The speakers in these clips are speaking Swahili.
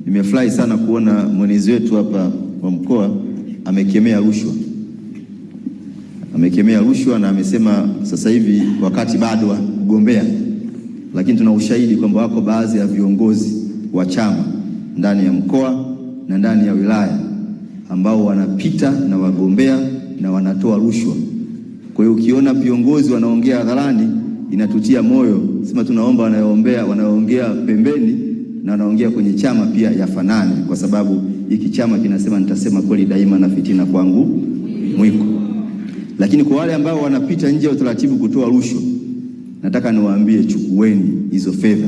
Nimefurahi sana kuona mwenezi wetu hapa wa mkoa amekemea rushwa. Amekemea rushwa na amesema sasa hivi wakati bado wa kugombea, lakini tuna ushahidi kwamba wako baadhi ya viongozi wa chama ndani ya mkoa na ndani ya wilaya ambao wanapita na wagombea na wanatoa rushwa. Kwa hiyo ukiona viongozi wanaongea hadharani inatutia moyo, sema tunaomba wanaoongea pembeni na wanaongea kwenye chama pia yafanane, kwa sababu hiki chama kinasema nitasema kweli daima na fitina kwangu mwiko. Lakini kwa wale ambao wanapita nje ya utaratibu kutoa rushwa, nataka niwaambie chukueni hizo fedha,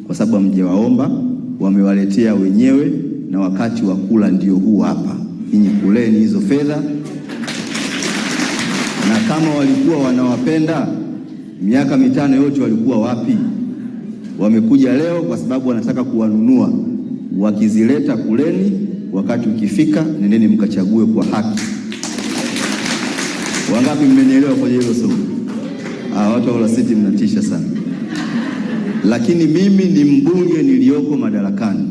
kwa sababu hamjawaomba, wamewaletea wenyewe, na wakati wa kula ndio huu hapa. Ninyi kuleni hizo fedha, na kama walikuwa wanawapenda miaka 5 yote walikuwa wapi? Wamekuja leo kwa sababu wanataka kuwanunua. Wakizileta kuleni, wakati ukifika nendeni mkachague kwa haki. Wangapi mmenielewa kwa hilo somo? Watu wa City mnatisha sana. Lakini mimi ni mbunge niliyoko madarakani.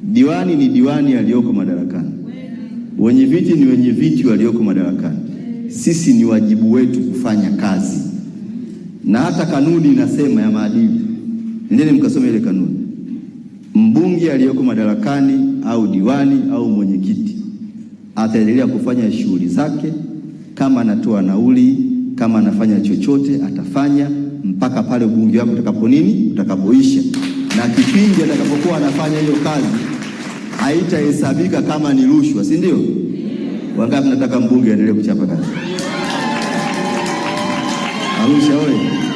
Diwani ni diwani aliyoko madarakani. Wenye viti ni wenye viti walioko madarakani. Sisi ni wajibu wetu kufanya kazi. Na hata kanuni inasema ya maadili. Nendeni mkasome ile kanuni. Mbunge aliyoko madarakani au diwani au mwenyekiti ataendelea kufanya shughuli zake, kama anatoa nauli, kama anafanya chochote atafanya mpaka pale ubunge wako utakapoisha. Na kipindi atakapokuwa anafanya hiyo kazi haitahesabika kama ni rushwa, si ndio? Wangapi nataka mbunge aendelee kuchapa kazi? Arusha oye!